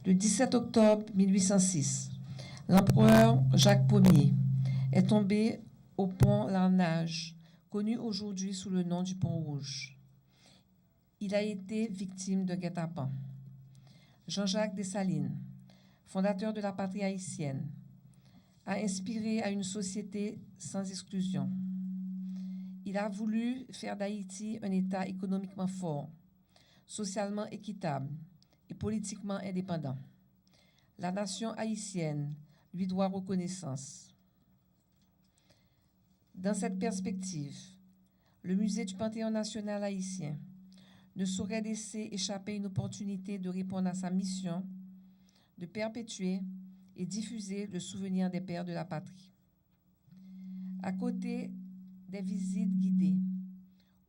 Le 17 octobre 1806, l'empereur Jacques Ier est tombé au pont Larnage, connu aujourd'hui sous le nom du pont Rouge. Il a été victime de guet-apens. Jean-Jacques Dessalines, fondateur de la patrie haïtienne, a inspiré à une société sans exclusion. Il a voulu faire d'Haïti un État économiquement fort, socialement équitable et politiquement indépendant. La nation haïtienne lui doit reconnaissance. Dans cette perspective, le musée du Panthéon national haïtien ne saurait laisser échapper une opportunité de répondre à sa mission de perpétuer et diffuser le souvenir des pères de la patrie. À côté des visites guidées,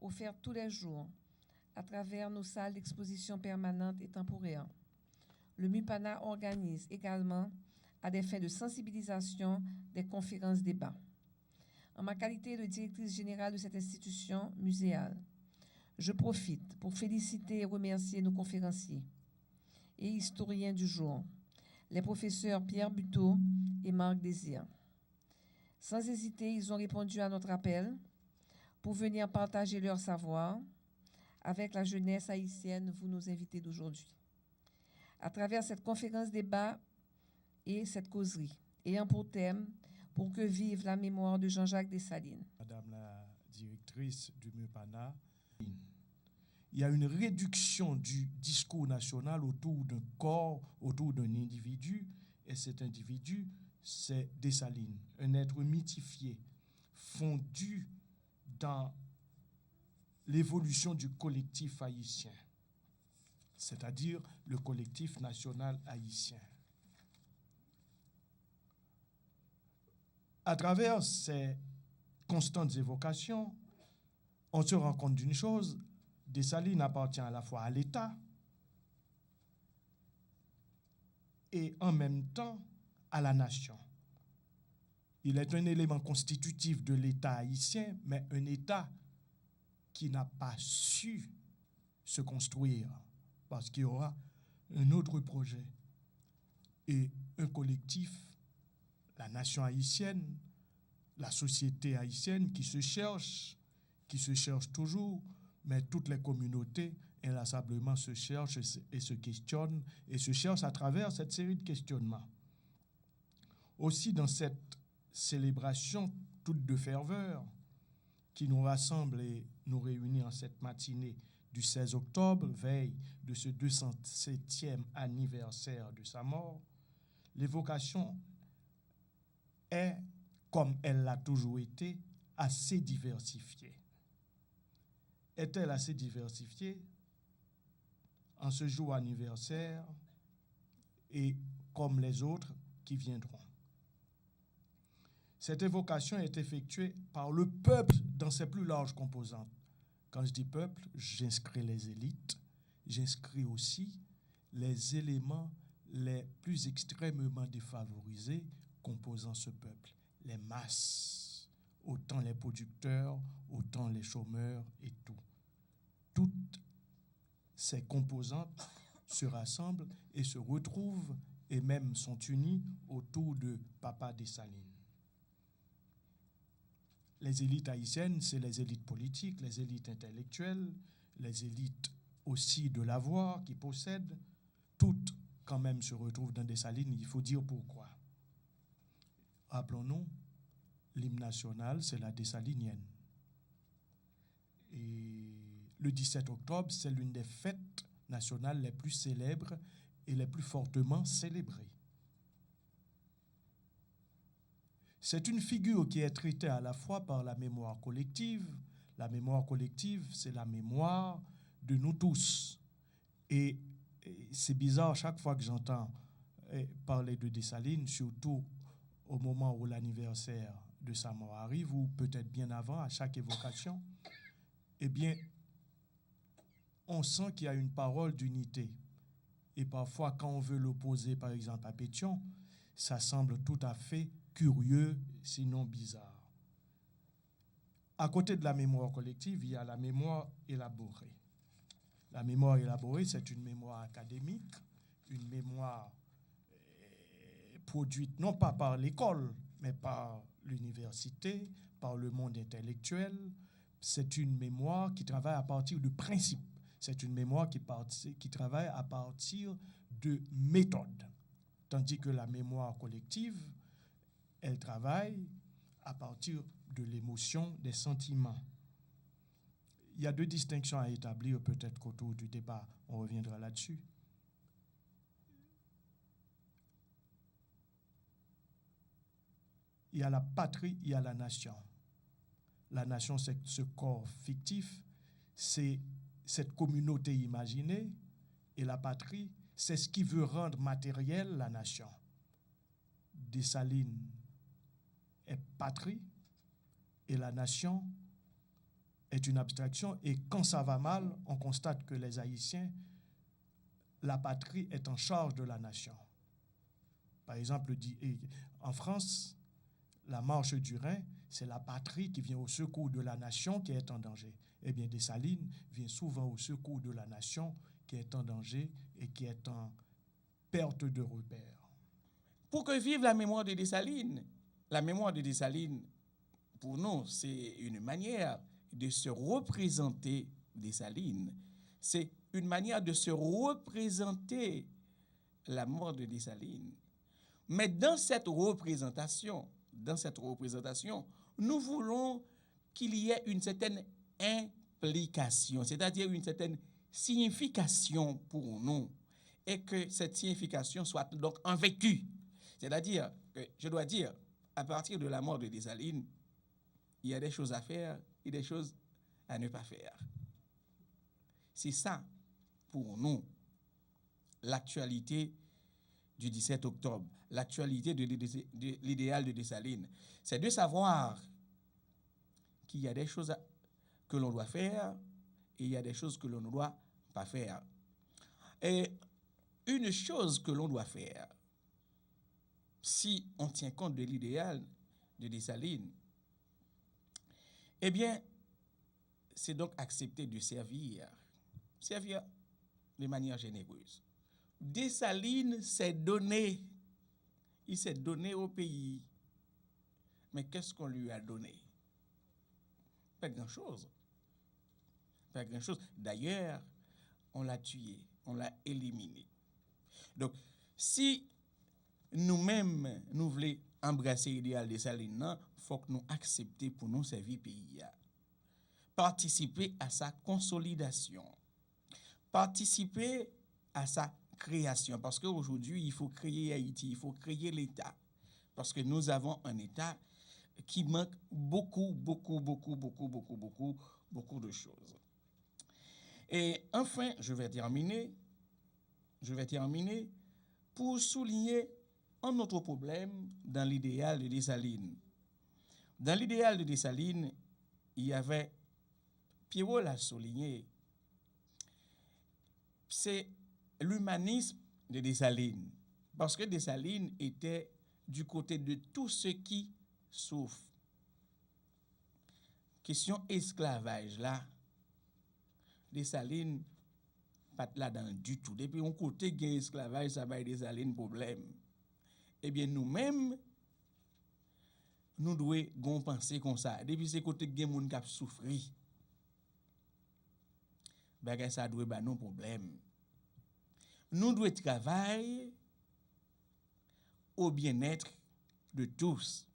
offertes tous les jours à travers nos salles d'exposition permanentes et temporaires, le MUPANA organise également, à des fins de sensibilisation, des conférences-débats. En ma qualité de directrice générale de cette institution muséale, je profite pour féliciter et remercier nos conférenciers et historiens du jour, les professeurs Pierre Buteau et Marc Désir. Sans hésiter, ils ont répondu à notre appel pour venir partager leur savoir avec la jeunesse haïtienne, vous nous invitez d'aujourd'hui. À travers cette conférence-débat et cette causerie, ayant pour thème « Pour que vive la mémoire de Jean-Jacques Dessalines ». Madame la directrice du MUPANA, il y a une réduction du discours national autour d'un corps, autour d'un individu, et cet individu, c'est Dessalines, un être mythifié, fondu dans l'évolution du collectif haïtien, c'est-à-dire le collectif national haïtien. À travers ces constantes évocations, on se rend compte d'une chose: Dessalines appartient à la fois à l'État et en même temps à la nation. Il est un élément constitutif de l'État haïtien, mais un État qui n'a pas su se construire parce qu'il y aura un autre projet et un collectif, la nation haïtienne, la société haïtienne qui se cherche toujours, mais toutes les communautés inlassablement se cherchent et se questionnent et se cherchent à travers cette série de questionnements. Aussi, dans cette célébration toute de ferveur qui nous rassemble et nous réunit en cette matinée du 16 octobre, veille de ce 207e anniversaire de sa mort, l'évocation est, comme elle l'a toujours été, assez diversifiée. Est-elle assez diversifiée en ce jour anniversaire et comme les autres qui viendront? Cette évocation est effectuée par le peuple dans ses plus larges composantes. Quand je dis peuple, j'inscris les élites, j'inscris aussi les éléments les plus extrêmement défavorisés composant ce peuple, les masses, autant les producteurs, autant les chômeurs et tout. Toutes ces composantes se rassemblent et se retrouvent et même sont unies autour de Papa Dessalines. Les élites haïtiennes, c'est les élites politiques, les élites intellectuelles, les élites aussi de l'avoir qui possèdent, toutes quand même se retrouvent dans Dessalines. Il faut dire pourquoi. Rappelons-nous, l'hymne national, c'est la dessalinienne. Et le 17 octobre, c'est l'une des fêtes nationales les plus célèbres et les plus fortement célébrées. C'est une figure qui est traitée à la fois par la mémoire collective. La mémoire collective, c'est la mémoire de nous tous. Et c'est bizarre, chaque fois que j'entends parler de Dessalines, surtout au moment où l'anniversaire de sa mort arrive, ou peut-être bien avant, à chaque évocation, eh bien, on sent qu'il y a une parole d'unité. Et parfois, quand on veut l'opposer, par exemple, à Pétion, ça semble tout à fait curieux, sinon bizarre. À côté de la mémoire collective, il y a la mémoire élaborée. La mémoire élaborée, c'est une mémoire académique une mémoire produite non pas par l'école, mais par l'université, par le monde intellectuel. C'est une mémoire qui travaille à partir de principes. C'est une mémoire qui travaille à partir de méthodes. Tandis que la mémoire collective, elle travaille à partir de l'émotion, des sentiments. Il y a deux distinctions à établir, peut-être qu'autour du débat, on reviendra là-dessus. Il y a la patrie, il y a la nation. La nation, c'est ce corps fictif, c'est cette communauté imaginée, et la patrie, c'est ce qui veut rendre matérielle la nation. Dessalines est patrie, et la nation est une abstraction, et quand ça va mal, on constate que les Haïtiens, la patrie est en charge de la nation. Par exemple, en France, la marche du Rhin, c'est la patrie qui vient au secours de la nation qui est en danger. Eh bien, Dessalines vient souvent au secours de la nation qui est en danger et qui est en perte de repères. Pour que vive la mémoire de Dessalines, la mémoire de Dessalines, pour nous, c'est une manière de se représenter Dessalines. C'est une manière de se représenter la mort de Dessalines. Mais dans cette représentation, nous voulons qu'il y ait une certaine implication, c'est-à-dire une certaine signification pour nous, et que cette signification soit donc en vécu. C'est-à-dire que, je dois dire, à partir de la mort de Dessalines, il y a des choses à faire et des choses à ne pas faire. C'est ça, pour nous, l'actualité du 17 octobre, l'actualité de l'idéal de Dessalines. C'est de savoir qu'il y a des choses que l'on doit faire et il y a des choses que l'on ne doit pas faire. Et une chose que l'on doit faire, si on tient compte de l'idéal de Dessalines, eh bien, c'est donc accepter de servir de manière généreuse. Dessalines s'est donné, il s'est donné au pays. Mais qu'est-ce qu'on lui a donné? Pas grand-chose. Pas grand-chose. D'ailleurs, on l'a tué, on l'a éliminé. Donc, si nous-mêmes, nous voulons embrasser l'idéal de Dessalines, il faut que nous acceptions pour nous servir le pays. Participer à sa consolidation. Participer à sa création. Parce qu'aujourd'hui, il faut créer Haïti, il faut créer l'État. Parce que nous avons un État qui manque beaucoup de choses. Et enfin, je vais terminer pour souligner un autre problème dans l'idéal de Dessalines. Dans l'idéal de Dessalines, il y avait, Pierrot l'a souligné, c'est l'humanisme de Dessalines. Parce que Dessalines était du côté de tous ceux qui souffrent. Question esclavage là, Dessalines pas là-dedans du tout. Depuis on côté gain esclavage, ça va Dessalines problème. Eh bien nous-mêmes, nous devons penser comme ça. Depuis c'est côté gain moun qui souffri. Bagay ça doit ba non problème. Nous devons travailler au bien-être de tous,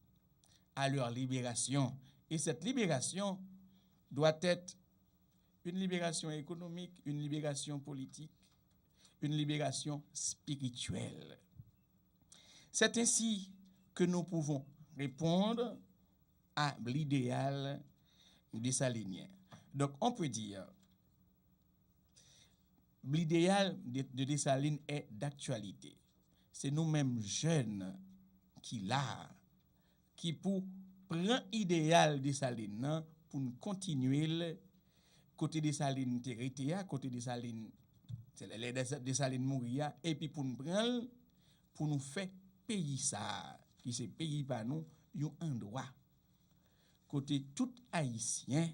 à leur libération. Et cette libération doit être une libération économique, une libération politique, une libération spirituelle. C'est ainsi que nous pouvons répondre à l'idéal dessalinien. Donc, on peut dire l'idéal de Dessalines est d'actualité. C'est nous-mêmes jeunes qui pour prendre l'idéal de Dessalines pour nous continuer côté Dessalines Terretea, côté Dessalines Dessalines Mouria, et puis pour nous prendre pour nous faire payer ça, qui c'est pays par nous un endroit côté tout haïtien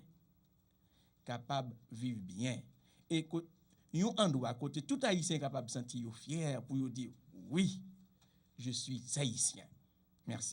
capable vivre bien et un endroit côté tout haïtien capable de sentir fier pour dire oui, je suis haïtien. Merci.